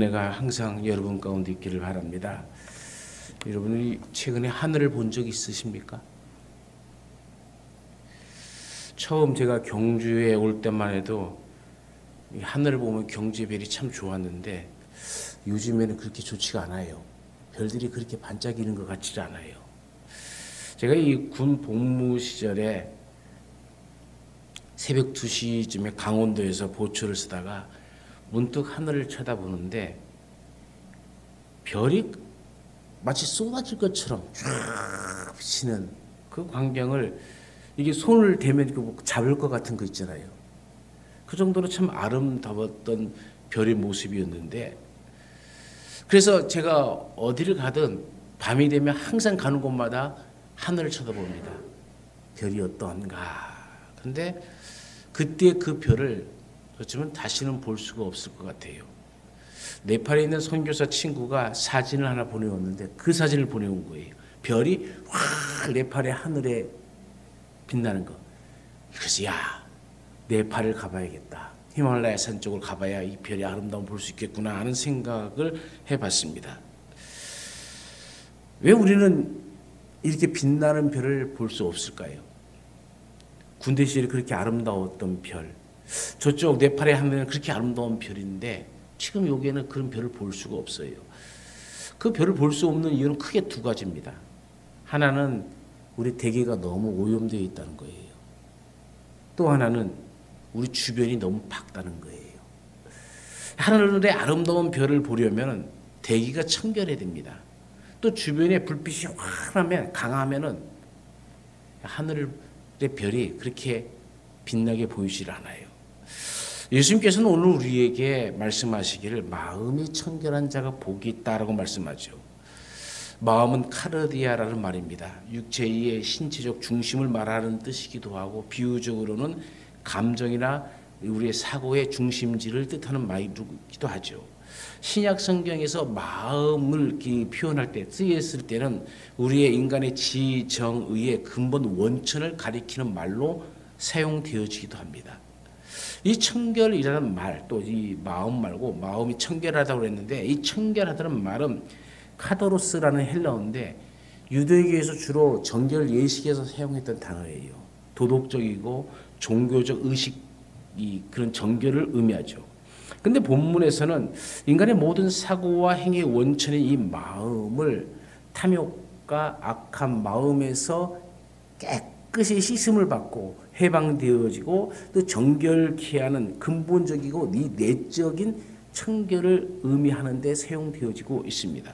은혜가 항상 여러분 가운데 있기를 바랍니다. 여러분이 최근에 하늘을 본 적 있으십니까? 처음 제가 경주에 올 때만 해도 이 하늘을 보면 경주의 별이 참 좋았는데 요즘에는 그렇게 좋지가 않아요. 별들이 그렇게 반짝이는 것 같지 않아요. 제가 이 군 복무 시절에 새벽 2시쯤에 강원도에서 보초를 쓰다가 문득 하늘을 쳐다보는데 별이 마치 쏟아질 것처럼 쫙 비치는 그 광경을 이게 손을 대면 잡을 것 같은 거 있잖아요. 그 정도로 참 아름다웠던 별의 모습이었는데, 그래서 제가 어디를 가든 밤이 되면 항상 가는 곳마다 하늘을 쳐다봅니다. 별이 어떠한가. 근데 그때 그 별을 어쩌면 다시는 볼 수가 없을 것 같아요. 네팔에 있는 선교사 친구가 사진을 하나 보내왔는데 그 사진을 보내온 거예요. 별이 확 네팔의 하늘에 빛나는 거. 그래서 야, 네팔을 가봐야겠다. 히말라야 산 쪽을 가봐야 이 별의 아름다움 볼 수 있겠구나 하는 생각을 해봤습니다. 왜 우리는 이렇게 빛나는 별을 볼 수 없을까요? 군대 시절에 그렇게 아름다웠던 별, 저쪽 네팔의 하늘은 그렇게 아름다운 별인데 지금 여기에는 그런 별을 볼 수가 없어요. 그 별을 볼 수 없는 이유는 크게 두 가지입니다. 하나는 우리 대기가 너무 오염되어 있다는 거예요. 또 하나는 우리 주변이 너무 밝다는 거예요. 하늘의 아름다운 별을 보려면 대기가 청결해야 됩니다. 또 주변에 불빛이 환하면 강하면은 하늘의 별이 그렇게 빛나게 보이질 않아요. 예수님께서는 오늘 우리에게 말씀하시기를 마음이 청결한 자가 복이 있다라고 말씀하죠. 마음은 카르디아라는 말입니다. 육체의 신체적 중심을 말하는 뜻이기도 하고 비유적으로는 감정이나 우리의 사고의 중심지를 뜻하는 말이기도 하죠. 신약 성경에서 마음을 표현할 때 쓰였을 때는 우리의 인간의 지정의의 근본 원천을 가리키는 말로 사용되어지기도 합니다. 이 청결이라는 말, 또 이 마음 말고 마음이 청결하다고 했는데 이 청결하다는 말은 카도로스라는 헬라어인데 유대교에서 주로 정결 예식에서 사용했던 단어예요. 도덕적이고 종교적 의식이 그런 정결을 의미하죠. 근데 본문에서는 인간의 모든 사고와 행위의 원천인 이 마음을 탐욕과 악한 마음에서 깨끗이 씻음을 받고 해방되어지고 또 정결케 하는 근본적이고 내적인 청결을 의미하는 데 사용되어지고 있습니다.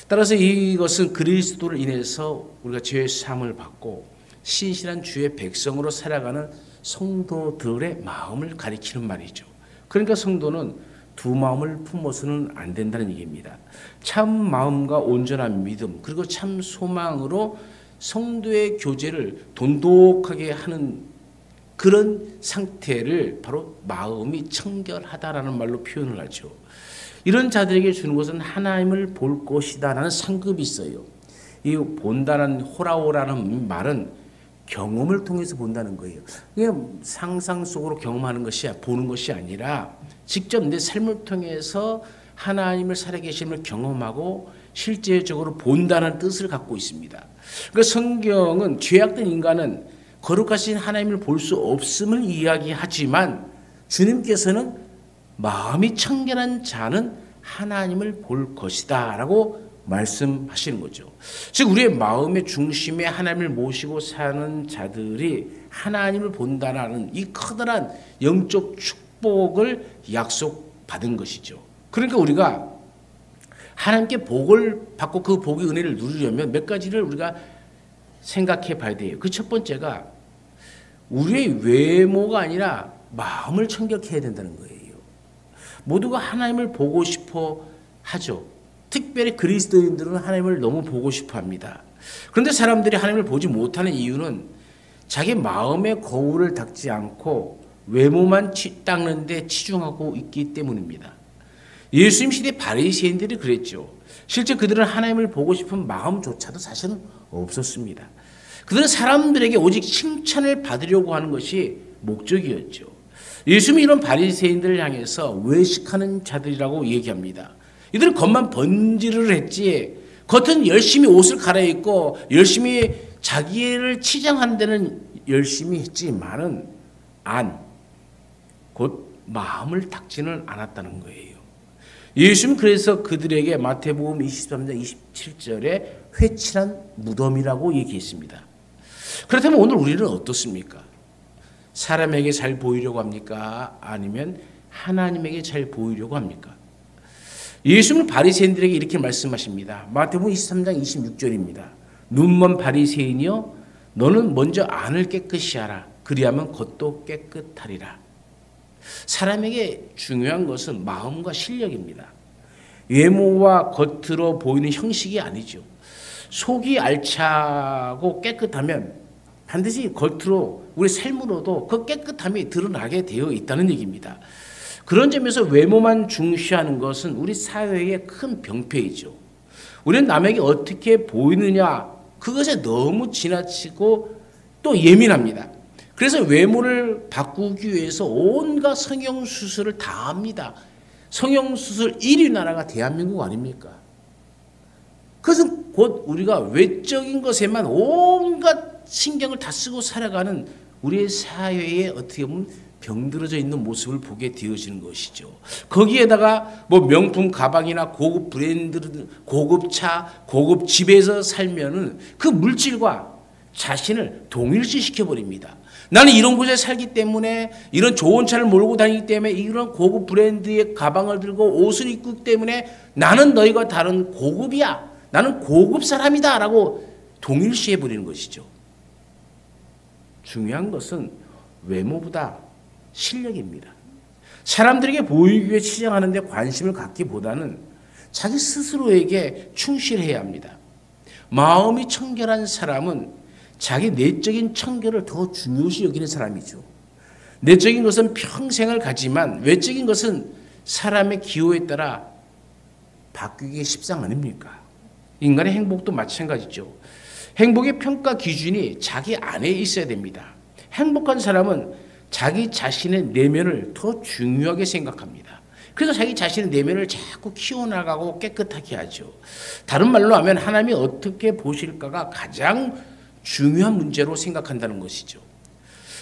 따라서 이것은 그리스도를 인해서 우리가 죄의 사함을 받고 신실한 주의 백성으로 살아가는 성도들의 마음을 가리키는 말이죠. 그러니까 성도는 두 마음을 품어서는 안 된다는 얘기입니다. 참 마음과 온전한 믿음 그리고 참 소망으로 성도의 교제를 돈독하게 하는 그런 상태를 바로 마음이 청결하다라는 말로 표현을 하죠. 이런 자들에게 주는 것은 하나님을 볼 것이다라는 상급이 있어요. 이 본다는 호라오라는 말은 경험을 통해서 본다는 거예요. 그냥 상상 속으로 경험하는 것이 보는 것이 아니라 직접 내 삶을 통해서 하나님을 살아계심을 경험하고 실제적으로 본다는 뜻을 갖고 있습니다. 그러니까 성경은 죄악된 인간은 거룩하신 하나님을 볼 수 없음을 이야기하지만 주님께서는 마음이 청결한 자는 하나님을 볼 것이다 라고 말씀하시는 거죠. 즉 우리의 마음의 중심에 하나님을 모시고 사는 자들이 하나님을 본다라는 이 커다란 영적 축복을 약속받은 것이죠. 그러니까 우리가 하나님께 복을 받고 그 복의 은혜를 누리려면 몇 가지를 우리가 생각해 봐야 돼요. 그 첫 번째가 우리의 외모가 아니라 마음을 청결케 해야 된다는 거예요. 모두가 하나님을 보고 싶어 하죠. 특별히 그리스도인들은 하나님을 너무 보고 싶어 합니다. 그런데 사람들이 하나님을 보지 못하는 이유는 자기 마음의 거울을 닦지 않고 외모만 닦는 데 치중하고 있기 때문입니다. 예수님 시대 바리새인들이 그랬죠. 실제 그들은 하나님을 보고 싶은 마음조차도 사실은 없었습니다. 그들은 사람들에게 오직 칭찬을 받으려고 하는 것이 목적이었죠. 예수님이 이런 바리새인들을 향해서 외식하는 자들이라고 얘기합니다. 이들은 겉만 번지르르 했지 겉은 열심히 옷을 갈아입고 열심히 자기를 치장하는 데는 열심히 했지만은 곧 마음을 닦지는 않았다는 거예요. 예수님은 그래서 그들에게 마태복음 23장 27절에 회칠한 무덤이라고 얘기했습니다. 그렇다면 오늘 우리는 어떻습니까? 사람에게 잘 보이려고 합니까? 아니면 하나님에게 잘 보이려고 합니까? 예수님은 바리새인들에게 이렇게 말씀하십니다. 마태복음 23장 26절입니다. 눈먼 바리새인이여 너는 먼저 안을 깨끗이 하라. 그리하면 겉도 깨끗하리라. 사람에게 중요한 것은 마음과 실력입니다. 외모와 겉으로 보이는 형식이 아니죠. 속이 알차고 깨끗하면 반드시 겉으로 우리 삶으로도 그 깨끗함이 드러나게 되어 있다는 얘기입니다. 그런 점에서 외모만 중시하는 것은 우리 사회의 큰 병폐이죠. 우리는 남에게 어떻게 보이느냐 그것에 너무 지나치고 또 예민합니다. 그래서 외모를 바꾸기 위해서 온갖 성형수술을 다 합니다. 성형수술 1위 나라가 대한민국 아닙니까? 그것은 곧 우리가 외적인 것에만 온갖 신경을 다 쓰고 살아가는 우리의 사회에 어떻게 보면 병들어져 있는 모습을 보게 되어지는 것이죠. 거기에다가 뭐 명품 가방이나 고급 브랜드, 고급 차, 고급 집에서 살면은 그 물질과 자신을 동일시시켜 버립니다. 나는 이런 곳에 살기 때문에 이런 좋은 차를 몰고 다니기 때문에 이런 고급 브랜드의 가방을 들고 옷을 입기 때문에 나는 너희가 다른 고급이야. 나는 고급 사람이다 라고 동일시해 버리는 것이죠. 중요한 것은 외모보다 실력입니다. 사람들에게 보이기 위해 치장하는 데 관심을 갖기보다는 자기 스스로에게 충실해야 합니다. 마음이 청결한 사람은 자기 내적인 청결을 더 중요시 여기는 사람이죠. 내적인 것은 평생을 가지만 외적인 것은 사람의 기호에 따라 바뀌기 십상 아닙니까? 인간의 행복도 마찬가지죠. 행복의 평가 기준이 자기 안에 있어야 됩니다. 행복한 사람은 자기 자신의 내면을 더 중요하게 생각합니다. 그래서 자기 자신의 내면을 자꾸 키워나가고 깨끗하게 하죠. 다른 말로 하면 하나님이 어떻게 보실까가 가장 중요한 문제로 생각한다는 것이죠.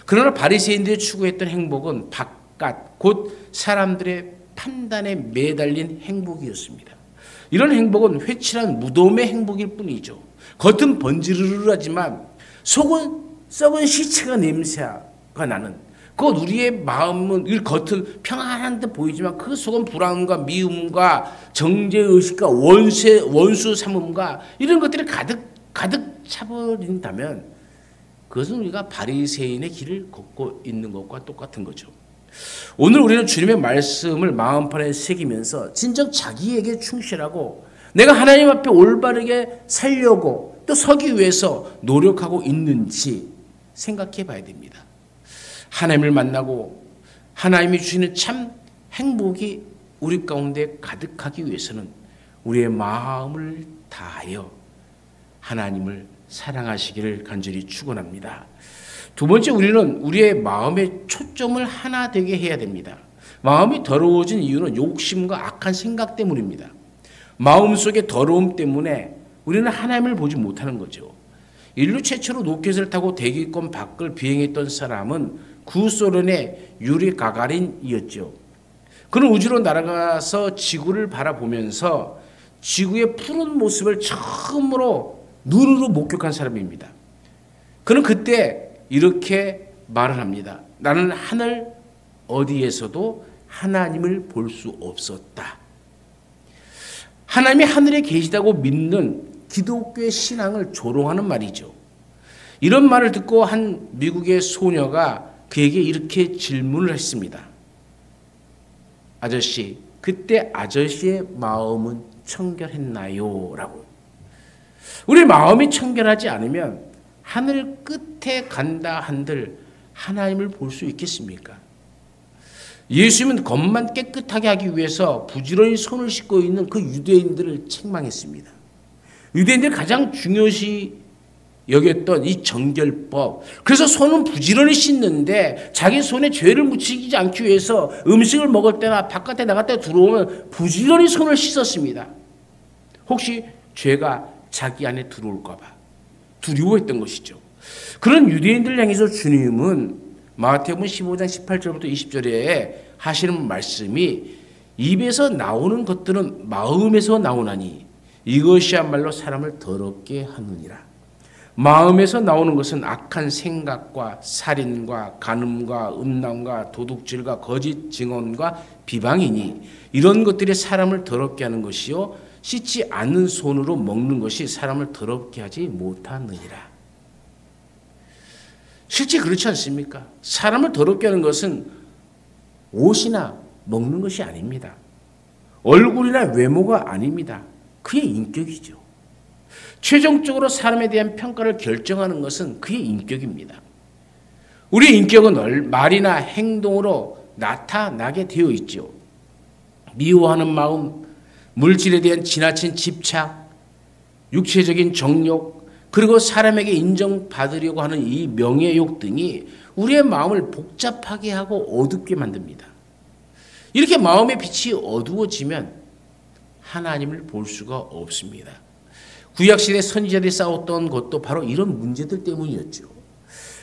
그러나 바리새인들이 추구했던 행복은 바깥, 곧 사람들의 판단에 매달린 행복이었습니다. 이런 행복은 회칠한 무덤의 행복일 뿐이죠. 겉은 번지르르하지만 속은 썩은 시체가 냄새가 나는 그것 우리의 마음은 겉은 평안한 듯 보이지만 그 속은 불안과 미움과 정죄의식과 원수 삼음과 이런 것들이 가득 차버린다면 그것은 우리가 바리새인의 길을 걷고 있는 것과 똑같은 거죠. 오늘 우리는 주님의 말씀을 마음판에 새기면서 진정 자기에게 충실하고 내가 하나님 앞에 올바르게 살려고 또 서기 위해서 노력하고 있는지 생각해 봐야 됩니다. 하나님을 만나고 하나님이 주시는 참 행복이 우리 가운데 가득하기 위해서는 우리의 마음을 다하여 하나님을 사랑하시기를 간절히 축원합니다. 두 번째, 우리는 우리의 마음의 초점을 하나 되게 해야 됩니다. 마음이 더러워진 이유는 욕심과 악한 생각 때문입니다. 마음속의 더러움 때문에 우리는 하나님을 보지 못하는 거죠. 인류 최초로 로켓을 타고 대기권 밖을 비행했던 사람은 구소련의 유리 가가린이었죠. 그는 우주로 날아가서 지구를 바라보면서 지구의 푸른 모습을 처음으로 눈으로 목격한 사람입니다. 그는 그때 이렇게 말을 합니다. 나는 하늘 어디에서도 하나님을 볼 수 없었다. 하나님이 하늘에 계시다고 믿는 기독교의 신앙을 조롱하는 말이죠. 이런 말을 듣고 한 미국의 소녀가 그에게 이렇게 질문을 했습니다. 아저씨, 그때 아저씨의 마음은 청결했나요? 라고. 우리 마음이 청결하지 않으면 하늘 끝에 간다 한들 하나님을 볼 수 있겠습니까? 예수님은 겉만 깨끗하게 하기 위해서 부지런히 손을 씻고 있는 그 유대인들을 책망했습니다. 유대인들이 가장 중요시 여겼던 이 정결법. 그래서 손은 부지런히 씻는데 자기 손에 죄를 묻히지 않기 위해서 음식을 먹을 때나 바깥에 나갈 때 들어오면 부지런히 손을 씻었습니다. 혹시 죄가 자기 안에 들어올까 봐 두려워했던 것이죠. 그런 유대인들 향해서 주님은 마태복음 15장 18절부터 20절에 하시는 말씀이 입에서 나오는 것들은 마음에서 나오나니 이것이야말로 사람을 더럽게 하느니라. 마음에서 나오는 것은 악한 생각과 살인과 간음과 음란과 도둑질과 거짓 증언과 비방이니 이런 것들이 사람을 더럽게 하는 것이요 씻지 않는 손으로 먹는 것이 사람을 더럽게 하지 못하느니라. 실제 그렇지 않습니까? 사람을 더럽게 하는 것은 옷이나 먹는 것이 아닙니다. 얼굴이나 외모가 아닙니다. 그의 인격이죠. 최종적으로 사람에 대한 평가를 결정하는 것은 그의 인격입니다. 우리의 인격은 말이나 행동으로 나타나게 되어 있죠. 미워하는 마음, 물질에 대한 지나친 집착, 육체적인 정욕, 그리고 사람에게 인정받으려고 하는 이 명예욕 등이 우리의 마음을 복잡하게 하고 어둡게 만듭니다. 이렇게 마음의 빛이 어두워지면 하나님을 볼 수가 없습니다. 구약시대 선지자들이 싸웠던 것도 바로 이런 문제들 때문이었죠.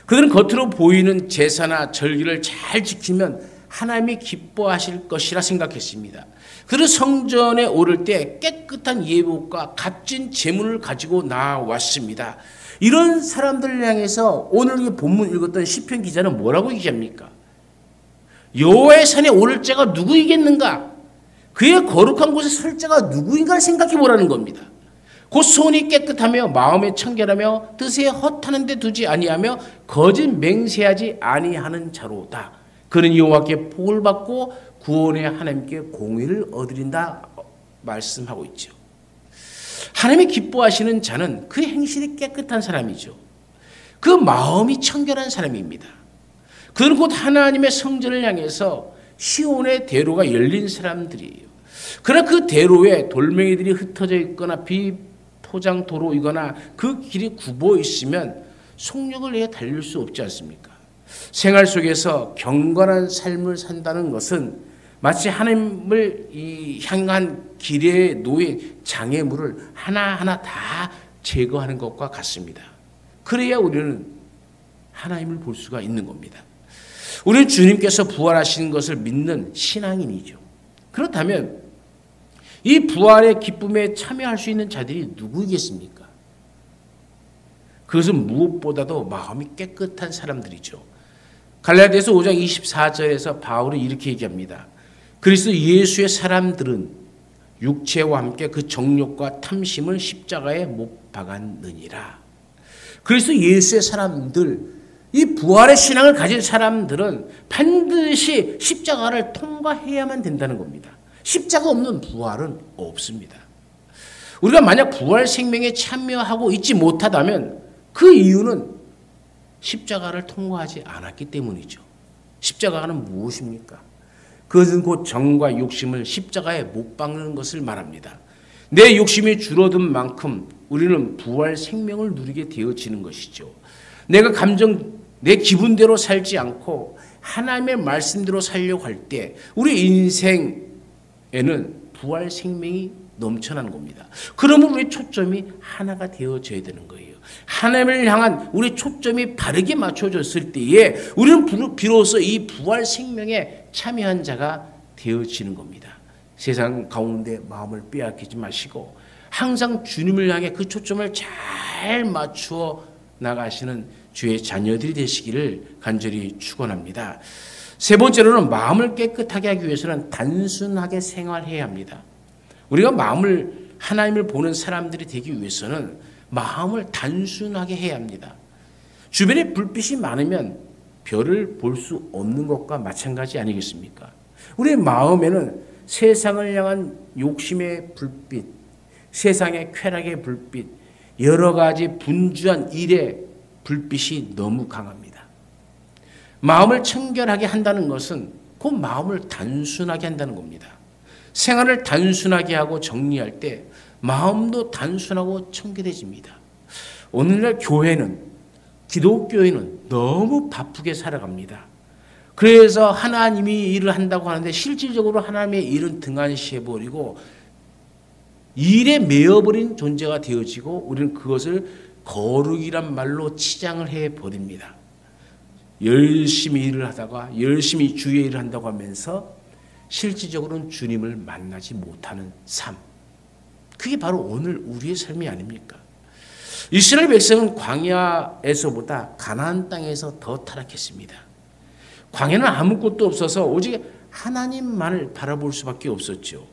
그들은 겉으로 보이는 제사나 절기를 잘 지키면 하나님이 기뻐하실 것이라 생각했습니다. 그들은 성전에 오를 때 깨끗한 예복과 값진 제물을 가지고 나왔습니다. 이런 사람들을 향해서 오늘 이 본문 읽었던 시편 기자는 뭐라고 얘기합니까? 여호와의 산에 오를 자가 누구이겠는가? 그의 거룩한 곳에 설 자가 누구인가를 생각해 보라는 겁니다. 곧 손이 깨끗하며 마음에 청결하며 뜻에 허탄한 데 두지 아니하며 거짓 맹세하지 아니하는 자로다. 그는 여호와께 복을 받고 구원의 하나님께 공의를 얻으린다 말씀하고 있죠. 하나님이 기뻐하시는 자는 그 행실이 깨끗한 사람이죠. 그 마음이 청결한 사람입니다. 그는 곧 하나님의 성전을 향해서 시온의 대로가 열린 사람들이에요. 그러나 그 대로에 돌멩이들이 흩어져 있거나 비포장 도로이거나 그 길이 굽어 있으면 속력을 내어 달릴 수 없지 않습니까? 생활 속에서 경건한 삶을 산다는 것은 마치 하나님을 향한 길에 놓인 장애물을 하나하나 다 제거하는 것과 같습니다. 그래야 우리는 하나님을 볼 수가 있는 겁니다. 우리는 주님께서 부활하신 것을 믿는 신앙인이죠. 그렇다면 이 부활의 기쁨에 참여할 수 있는 자들이 누구이겠습니까? 그것은 무엇보다도 마음이 깨끗한 사람들이죠. 갈라디아서 5장 24절에서 바울이 이렇게 얘기합니다. 그리스도 예수의 사람들은 육체와 함께 그 정욕과 탐심을 십자가에 못 박았느니라. 그리스도 예수의 사람들, 이 부활의 신앙을 가진 사람들은 반드시 십자가를 통과해야만 된다는 겁니다. 십자가 없는 부활은 없습니다. 우리가 만약 부활 생명에 참여하고 있지 못하다면 그 이유는 십자가를 통과하지 않았기 때문이죠. 십자가는 무엇입니까? 그것은 곧 정과 욕심을 십자가에 못 박는 것을 말합니다. 내 욕심이 줄어든 만큼 우리는 부활 생명을 누리게 되어지는 것이죠. 내 기분대로 살지 않고 하나님의 말씀대로 살려고 할 때 우리 인생에는 부활 생명이 넘쳐나는 겁니다. 그러면 우리의 초점이 하나가 되어져야 되는 거예요. 하나님을 향한 우리의 초점이 바르게 맞춰졌을 때에 우리는 비로소 이 부활 생명에 참여한 자가 되어지는 겁니다. 세상 가운데 마음을 빼앗기지 마시고 항상 주님을 향해 그 초점을 잘 맞추어 나가시는 주의 자녀들이 되시기를 간절히 축원합니다. 세 번째로는 마음을 깨끗하게 하기 위해서는 단순하게 생활해야 합니다. 우리가 하나님을 보는 사람들이 되기 위해서는 마음을 단순하게 해야 합니다. 주변에 불빛이 많으면 별을 볼 수 없는 것과 마찬가지 아니겠습니까? 우리의 마음에는 세상을 향한 욕심의 불빛, 세상의 쾌락의 불빛, 여러 가지 분주한 일의 불빛이 너무 강합니다. 마음을 청결하게 한다는 것은 그 마음을 단순하게 한다는 겁니다. 생활을 단순하게 하고 정리할 때 마음도 단순하고 청결해집니다. 오늘날 교회는, 기독교인은 너무 바쁘게 살아갑니다. 그래서 하나님이 일을 한다고 하는데 실질적으로 하나님의 일은 등한시해버리고 일에 매여버린 존재가 되어지고 우리는 그것을 거룩이란 말로 치장을 해버립니다. 열심히 일을 하다가 열심히 주의 일을 한다고 하면서 실질적으로는 주님을 만나지 못하는 삶. 그게 바로 오늘 우리의 삶이 아닙니까? 이스라엘 백성은 광야에서보다 가나안 땅에서 더 타락했습니다. 광야는 아무것도 없어서 오직 하나님만을 바라볼 수밖에 없었죠.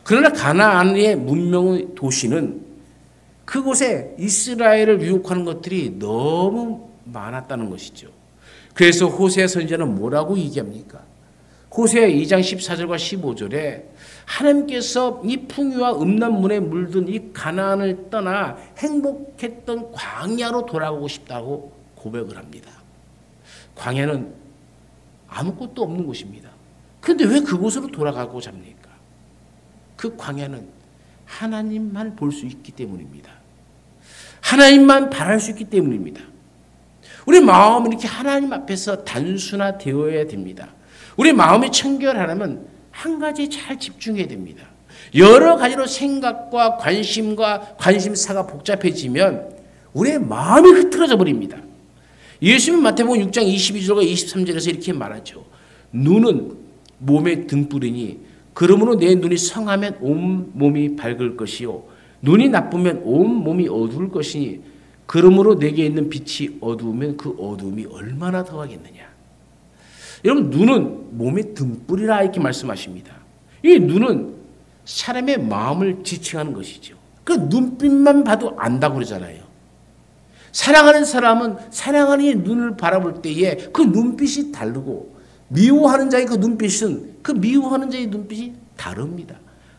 그러나 가나안의 문명의 도시는 그곳에 이스라엘을 유혹하는 것들이 너무 많았다는 것이죠. 그래서 호세아 선지자는 뭐라고 얘기합니까? 호세아 2장 14절과 15절에 하나님께서 이 풍요와 음란물에 물든 이 가나안을 떠나 행복했던 광야로 돌아가고 싶다고 고백을 합니다. 광야는 아무것도 없는 곳입니다. 그런데 왜 그곳으로 돌아가고자 합니까? 그 광야는 하나님만 볼 수 있기 때문입니다. 하나님만 바랄 수 있기 때문입니다. 우리 마음은 이렇게 하나님 앞에서 단순화되어야 됩니다. 우리 마음이 청결하려면 한 가지에 잘 집중해야 됩니다. 여러 가지로 생각과 관심사가 복잡해지면 우리의 마음이 흐트러져 버립니다. 예수님 마태복음 6장 22절과 23절에서 이렇게 말하죠. 눈은 몸의 등불이니 그러므로 내 눈이 성하면 온 몸이 밝을 것이요 눈이 나쁘면 온 몸이 어두울 것이니 그러므로 내게 있는 빛이 어두우면 그 어두움이 얼마나 더하겠느냐. 여러분, 눈은 몸의 등불이라 이렇게 말씀하십니다. 이 눈은 사람의 마음을 지칭하는 것이죠. 그 눈빛만 봐도 안다고 그러잖아요. 사랑하는 사람은 사랑하는 이의 눈을 바라볼 때에 그 눈빛이 다르고 미워하는 자의 그 눈빛은 그 미워하는 자의 눈빛이 다릅니다.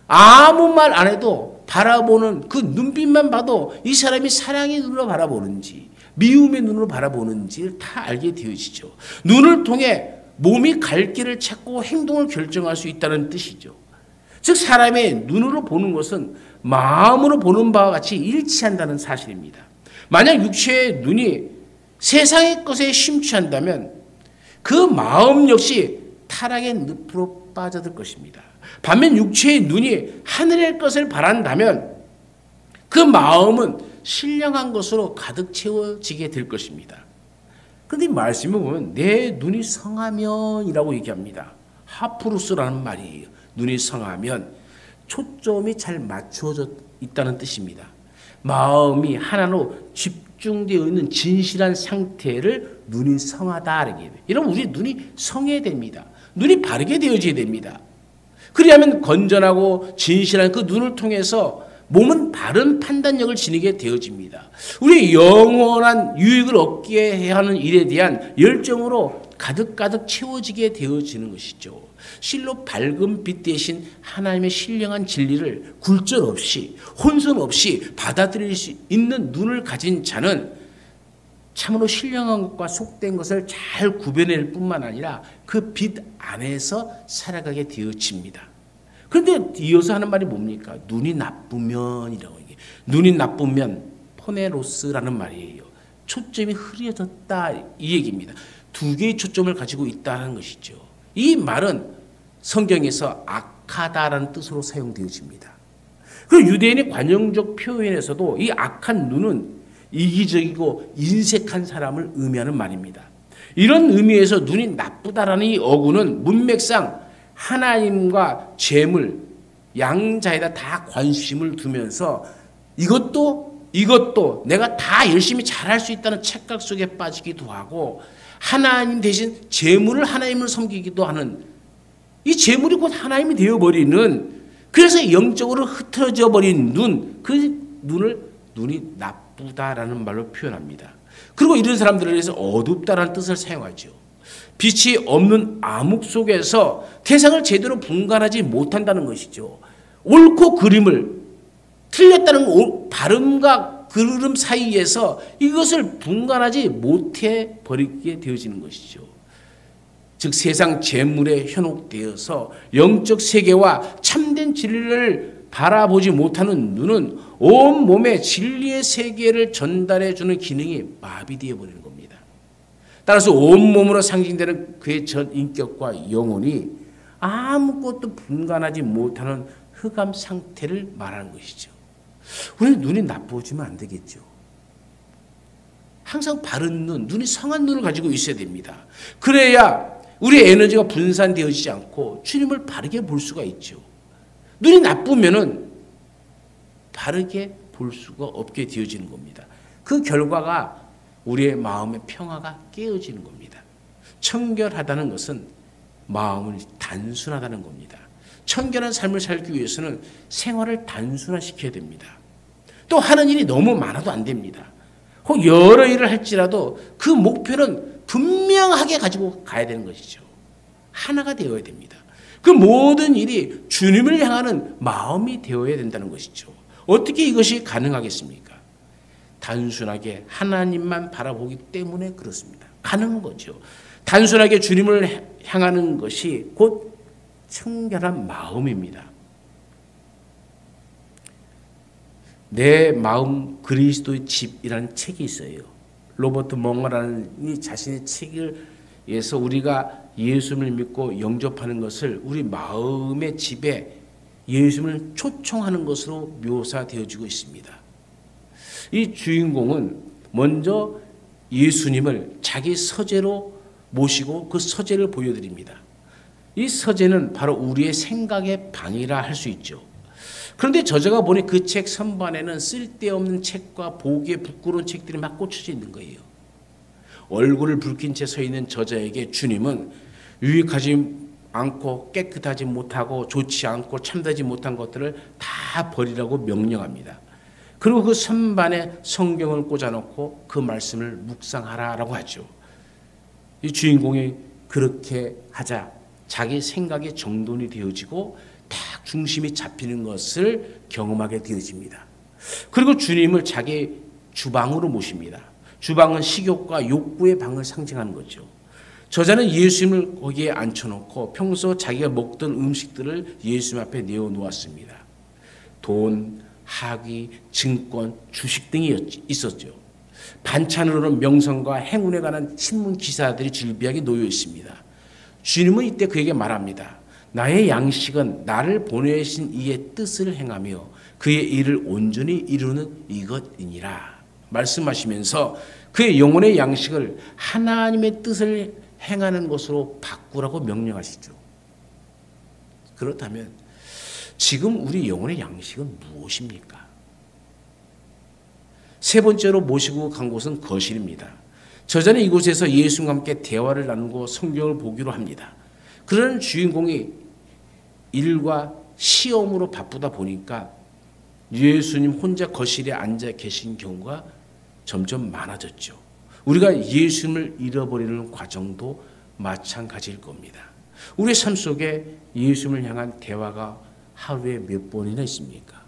아무 말 안 해도 바라보는 그 눈빛만 봐도 이 사람이 사랑의 눈으로 바라보는지 미움의 눈으로 바라보는지를 다 알게 되어지죠. 눈을 통해 몸이 갈 길을 찾고 행동을 결정할 수 있다는 뜻이죠. 즉 사람의 눈으로 보는 것은 마음으로 보는 바와 같이 일치한다는 사실입니다. 만약 육체의 눈이 세상의 것에 심취한다면 그 마음 역시 타락의 늪으로 빠져들 것입니다. 반면 육체의 눈이 하늘의 것을 바란다면 그 마음은 신령한 것으로 가득 채워지게 될 것입니다. 그런데 이 말씀을 보면 내 눈이 성하면이라고 얘기합니다. 하프루스라는 말이에요. 눈이 성하면 초점이 잘 맞춰져 있다는 뜻입니다. 마음이 하나로 집중되어 있는 진실한 상태를 눈이 성하다 이렇게 해요. 여러분 우리 눈이 성해야 됩니다. 눈이 바르게 되어져야 됩니다. 그리하면 건전하고 진실한 그 눈을 통해서 몸은 바른 판단력을 지니게 되어집니다. 우리 영원한 유익을 얻게 하는 일에 대한 열정으로 가득가득 채워지게 되어지는 것이죠. 실로 밝은 빛 대신 하나님의 신령한 진리를 굴절 없이 혼선 없이 받아들일 수 있는 눈을 가진 자는 참으로 신령한 것과 속된 것을 잘 구별할 뿐만 아니라 그 빛 안에서 살아가게 되어집니다. 그런데 이어서 하는 말이 뭡니까? 눈이 나쁘면이라고 얘기해요. 눈이 나쁘면 포네로스라는 말이에요. 초점이 흐려졌다 이 얘기입니다. 두 개의 초점을 가지고 있다는 것이죠. 이 말은 성경에서 악하다라는 뜻으로 사용되어집니다. 그리고 유대인의 관용적 표현에서도 이 악한 눈은 이기적이고 인색한 사람을 의미하는 말입니다. 이런 의미에서 눈이 나쁘다라는 이 어구는 문맥상 하나님과 재물, 양자에다 다 관심을 두면서 이것도 내가 다 열심히 잘할 수 있다는 착각 속에 빠지기도 하고 하나님 대신 재물을 하나님을 섬기기도 하는 이 재물이 곧 하나님이 되어버리는 그래서 영적으로 흐트러져 버린 눈, 그 눈이 나쁘다라는 말로 표현합니다. 그리고 이런 사람들에 대해서 어둡다라는 뜻을 사용하죠. 빛이 없는 암흑 속에서 태상을 제대로 분간하지 못한다는 것이죠. 옳고 그름을 틀렸다는 발음과 그름 사이에서 이것을 분간하지 못해 버리게 되어지는 것이죠. 즉 세상 재물에 현혹되어서 영적 세계와 참된 진리를 바라보지 못하는 눈은 온몸에 진리의 세계를 전달해 주는 기능이 마비되어 버리는 겁니다. 따라서 온몸으로 상징되는 그의 전 인격과 영혼이 아무것도 분간하지 못하는 흑암 상태를 말하는 것이죠. 우리 눈이 나빠지면 안 되겠죠. 항상 바른 눈, 눈이 성한 눈을 가지고 있어야 됩니다. 그래야 우리의 에너지가 분산되어지지 않고 주님을 바르게 볼 수가 있죠. 눈이 나쁘면은 바르게 볼 수가 없게 되어지는 겁니다. 그 결과가 우리의 마음의 평화가 깨어지는 겁니다. 청결하다는 것은 마음을 단순하다는 겁니다. 청결한 삶을 살기 위해서는 생활을 단순화시켜야 됩니다. 또 하는 일이 너무 많아도 안 됩니다. 혹 여러 일을 할지라도 그 목표는 분명하게 가지고 가야 되는 것이죠. 하나가 되어야 됩니다. 그 모든 일이 주님을 향하는 마음이 되어야 된다는 것이죠. 어떻게 이것이 가능하겠습니까? 단순하게 하나님만 바라보기 때문에 그렇습니다. 가능한 거죠. 단순하게 주님을 향하는 것이 곧 청결한 마음입니다. 내 마음 그리스도의 집이라는 책이 있어요. 로버트 멍어라는 자신의 책에서 우리가 예수님을 믿고 영접하는 것을 우리 마음의 집에 예수님을 초청하는 것으로 묘사되어지고 있습니다. 이 주인공은 먼저 예수님을 자기 서재로 모시고 그 서재를 보여드립니다. 이 서재는 바로 우리의 생각의 방이라 할 수 있죠. 그런데 저자가 보니 그 책 선반에는 쓸데없는 책과 보기에 부끄러운 책들이 막 꽂혀져 있는 거예요. 얼굴을 붉힌 채 서 있는 저자에게 주님은 유익하지 않고 깨끗하지 못하고 좋지 않고 참되지 못한 것들을 다 버리라고 명령합니다. 그리고 그 선반에 성경을 꽂아놓고 그 말씀을 묵상하라라고 하죠. 이 주인공이 그렇게 하자 자기 생각에 정돈이 되어지고 딱 중심이 잡히는 것을 경험하게 되어집니다. 그리고 주님을 자기 주방으로 모십니다. 주방은 식욕과 욕구의 방을 상징하는 거죠. 저자는 예수님을 거기에 앉혀놓고 평소 자기가 먹던 음식들을 예수님 앞에 내어놓았습니다. 돈, 학위, 증권, 주식 등이 있었죠. 반찬으로는 명성과 행운에 관한 신문 기사들이 질비하게 놓여 있습니다. 주님은 이때 그에게 말합니다. 나의 양식은 나를 보내신 이의 뜻을 행하며 그의 일을 온전히 이루는 이것이니라 말씀하시면서 그의 영혼의 양식을 하나님의 뜻을 행하는 것으로 바꾸라고 명령하시죠. 그렇다면 지금 우리 영혼의 양식은 무엇입니까? 세 번째로 모시고 간 곳은 거실입니다. 저자는 이곳에서 예수님과 함께 대화를 나누고 성경을 보기로 합니다. 그런 주인공이 일과 시험으로 바쁘다 보니까 예수님 혼자 거실에 앉아 계신 경우가 점점 많아졌죠. 우리가 예수님을 잃어버리는 과정도 마찬가지일 겁니다. 우리의 삶 속에 예수님을 향한 대화가 하루에 몇 번이나 있습니까?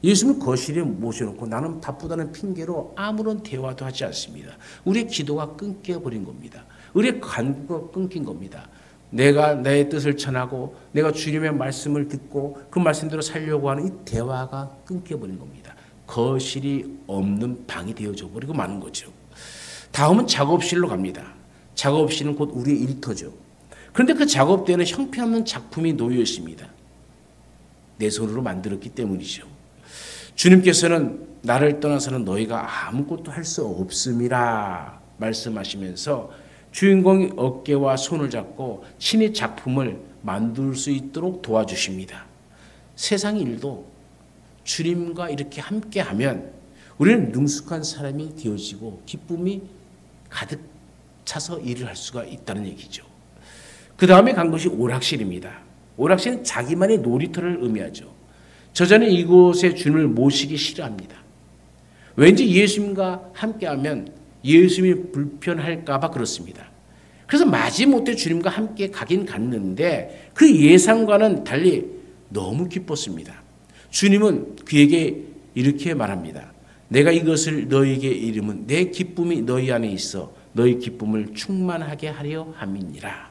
예수님을 거실에 모셔놓고 나는 바쁘다는 핑계로 아무런 대화도 하지 않습니다. 우리의 기도가 끊겨버린 겁니다. 우리의 간구가 끊긴 겁니다. 내가 내 뜻을 전하고 내가 주님의 말씀을 듣고 그 말씀대로 살려고 하는 이 대화가 끊겨버린 겁니다. 거실이 없는 방이 되어져 버리고 마는 거죠. 다음은 작업실로 갑니다. 작업실은 곧 우리의 일터죠. 그런데 그 작업대에는 형편없는 작품이 놓여 있습니다. 내 손으로 만들었기 때문이죠. 주님께서는 나를 떠나서는 너희가 아무것도 할 수 없음이라 말씀하시면서 주인공이 어깨와 손을 잡고 친히 작품을 만들 수 있도록 도와주십니다. 세상 일도 주님과 이렇게 함께하면 우리는 능숙한 사람이 되어지고 기쁨이 가득 차서 일을 할 수가 있다는 얘기죠. 그 다음에 간 것이 오락실입니다. 오락실은 자기만의 놀이터를 의미하죠. 저자는 이곳에 주님을 모시기 싫어합니다. 왠지 예수님과 함께하면 예수님이 불편할까 봐 그렇습니다. 그래서 마지못해 주님과 함께 가긴 갔는데 그 예상과는 달리 너무 기뻤습니다. 주님은 그에게 이렇게 말합니다. 내가 이것을 너희에게 이름은 내 기쁨이 너희 안에 있어 너희 기쁨을 충만하게 하려 함이니라.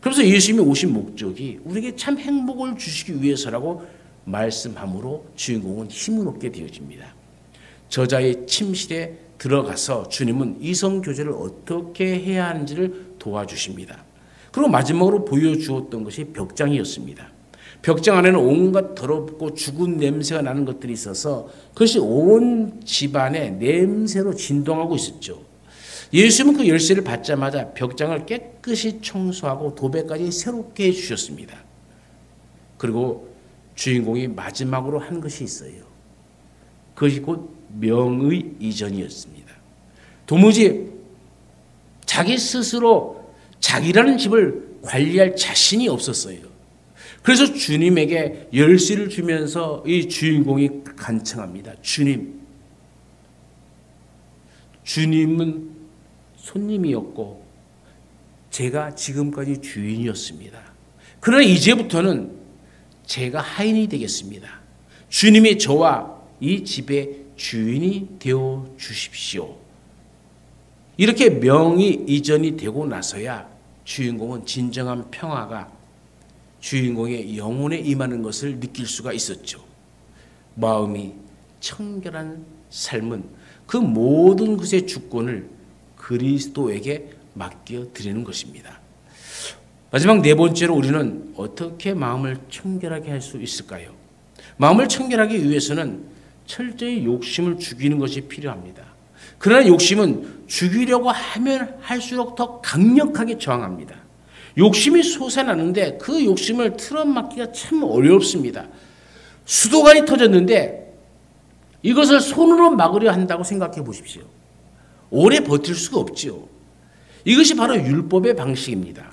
그래서 예수님이 오신 목적이 우리에게 참 행복을 주시기 위해서라고 말씀함으로 주인공은 힘을 얻게 되어집니다. 저자의 침실에 들어가서 주님은 이성교제를 어떻게 해야 하는지를 도와주십니다. 그리고 마지막으로 보여주었던 것이 벽장이었습니다. 벽장 안에는 온갖 더럽고 죽은 냄새가 나는 것들이 있어서 그것이 온 집안에 냄새로 진동하고 있었죠. 예수님은 그 열쇠를 받자마자 벽장을 깨끗이 청소하고 도배까지 새롭게 해주셨습니다. 그리고 주인공이 마지막으로 한 것이 있어요. 그것이 곧 명의 이전이었습니다. 도무지 자기 스스로 자기라는 집을 관리할 자신이 없었어요. 그래서 주님에게 열쇠를 주면서 이 주인공이 간청합니다. 주님은 손님이었고 제가 지금까지 주인이었습니다. 그러나 이제부터는 제가 하인이 되겠습니다. 주님이 저와 이 집의 주인이 되어 주십시오. 이렇게 명의 이전이 되고 나서야 주인공은 진정한 평화가 주인공의 영혼에 임하는 것을 느낄 수가 있었죠. 마음이 청결한 삶은 그 모든 것의 주권을 그리스도에게 맡겨드리는 것입니다. 마지막 네 번째로 우리는 어떻게 마음을 청결하게 할 수 있을까요? 마음을 청결하기 위해서는 철저히 욕심을 죽이는 것이 필요합니다. 그러나 욕심은 죽이려고 하면 할수록 더 강력하게 저항합니다. 욕심이 솟아나는데 그 욕심을 틀어막기가 참 어렵습니다. 수도관이 터졌는데 이것을 손으로 막으려 한다고 생각해 보십시오. 오래 버틸 수가 없죠. 이것이 바로 율법의 방식입니다.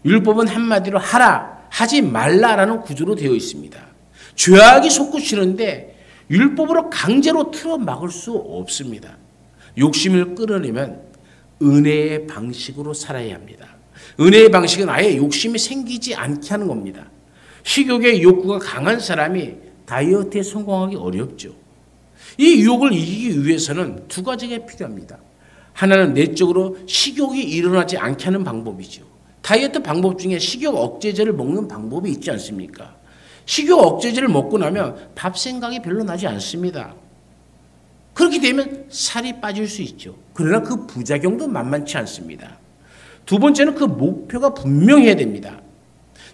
율법은 한마디로 하라, 하지 말라라는 구조로 되어 있습니다. 죄악이 솟구치는데 율법으로 강제로 틀어막을 수 없습니다. 욕심을 끌어내면 은혜의 방식으로 살아야 합니다. 은혜의 방식은 아예 욕심이 생기지 않게 하는 겁니다. 식욕의 욕구가 강한 사람이 다이어트에 성공하기 어렵죠. 이 유혹을 이기기 위해서는 두 가지가 필요합니다. 하나는 내적으로 식욕이 일어나지 않게 하는 방법이죠. 다이어트 방법 중에 식욕 억제제를 먹는 방법이 있지 않습니까? 식욕 억제제를 먹고 나면 밥 생각이 별로 나지 않습니다. 그렇게 되면 살이 빠질 수 있죠. 그러나 그 부작용도 만만치 않습니다. 두 번째는 그 목표가 분명해야 됩니다.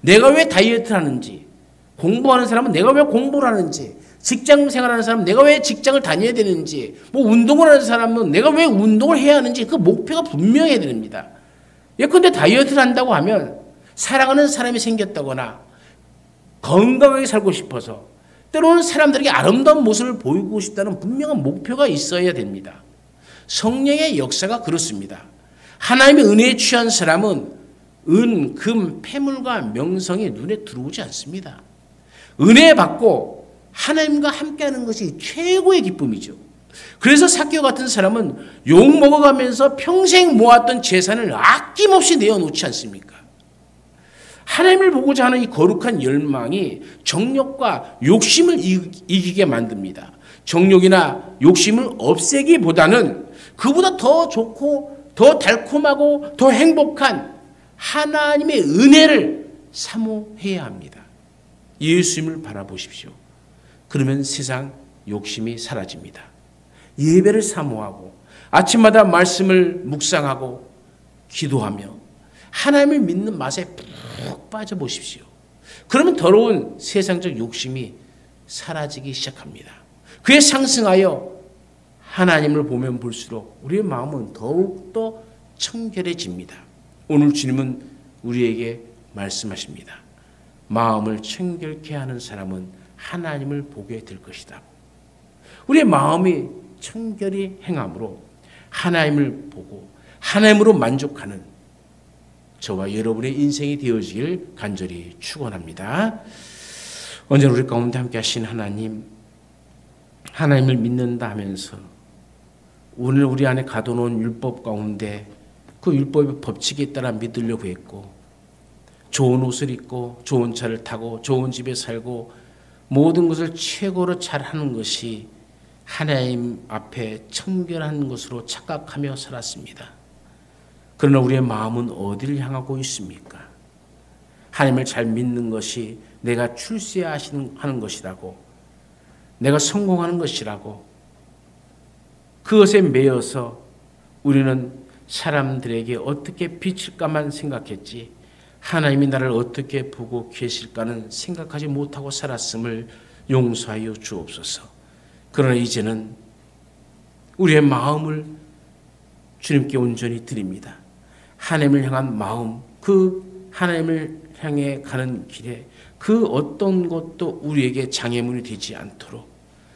내가 왜 다이어트를 하는지, 공부하는 사람은 내가 왜 공부를 하는지, 직장 생활하는 사람은 내가 왜 직장을 다녀야 되는지, 운동을 하는 사람은 내가 왜 운동을 해야 하는지 그 목표가 분명해야 됩니다. 예컨대 다이어트를 한다고 하면 사랑하는 사람이 생겼다거나 건강하게 살고 싶어서 때로는 사람들에게 아름다운 모습을 보이고 싶다는 분명한 목표가 있어야 됩니다. 성령의 역사가 그렇습니다. 하나님의 은혜에 취한 사람은 은, 금, 패물과 명성이 눈에 들어오지 않습니다. 은혜 받고 하나님과 함께하는 것이 최고의 기쁨이죠. 그래서 삭개오 같은 사람은 욕 먹어가면서 평생 모았던 재산을 아낌없이 내어놓지 않습니까? 하나님을 보고자 하는 이 거룩한 열망이 정욕과 욕심을 이기게 만듭니다. 정욕이나 욕심을 없애기보다는 그보다 더 좋고 더 달콤하고 더 행복한 하나님의 은혜를 사모해야 합니다. 예수님을 바라보십시오. 그러면 세상 욕심이 사라집니다. 예배를 사모하고 아침마다 말씀을 묵상하고 기도하며 하나님을 믿는 맛에 푹 빠져보십시오. 그러면 더러운 세상적 욕심이 사라지기 시작합니다. 그에 상승하여 하나님을 보면 볼수록 우리의 마음은 더욱더 청결해집니다. 오늘 주님은 우리에게 말씀하십니다. 마음을 청결케 하는 사람은 하나님을 보게 될 것이다. 우리의 마음이 청결히 행함으로 하나님을 보고 하나님으로 만족하는 저와 여러분의 인생이 되어지길 간절히 축원합니다. 언제나 우리 가운데 함께 하신 하나님, 하나님을 믿는다 하면서 오늘 우리 안에 가둬놓은 율법 가운데 그 율법의 법칙에 따라 믿으려고 했고 좋은 옷을 입고 좋은 차를 타고 좋은 집에 살고 모든 것을 최고로 잘하는 것이 하나님 앞에 청결한 것으로 착각하며 살았습니다. 그러나 우리의 마음은 어디를 향하고 있습니까? 하나님을 잘 믿는 것이 내가 출세하는 것이라고, 내가 성공하는 것이라고, 그것에 매여서 우리는 사람들에게 어떻게 비칠까만 생각했지 하나님이 나를 어떻게 보고 계실까는 생각하지 못하고 살았음을 용서하여 주옵소서. 그러나 이제는 우리의 마음을 주님께 온전히 드립니다. 하나님을 향한 마음, 그 하나님을 향해 가는 길에 그 어떤 것도 우리에게 장애물이 되지 않도록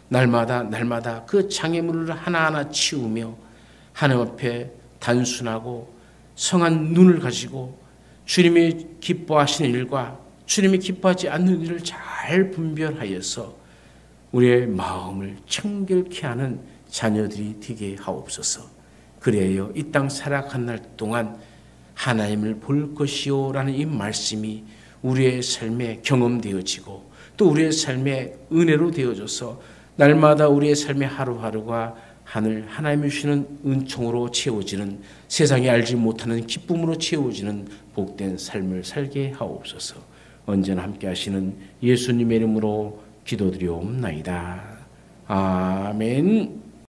날마다 그 장애물을 하나하나 치우며 하나님 앞에 단순하고 성한 눈을 가지고 주님이 기뻐하시는 일과 주님이 기뻐하지 않는 일을 잘 분별하여서 우리의 마음을 청결케 하는 자녀들이 되게 하옵소서. 그래야 이 땅 살아가는 날 동안 하나님을 볼 것이요 라는 이 말씀이 우리의 삶에 경험되어지고 또 우리의 삶에 은혜로 되어져서 날마다 우리의 삶의 하루하루가 하나님이 주시는 은총으로 채워지는, 세상이 알지 못하는 기쁨으로 채워지는 복된 삶을 살게 하옵소서. 언제나 함께 하시는 예수님의 이름으로 기도드리옵나이다. 아멘.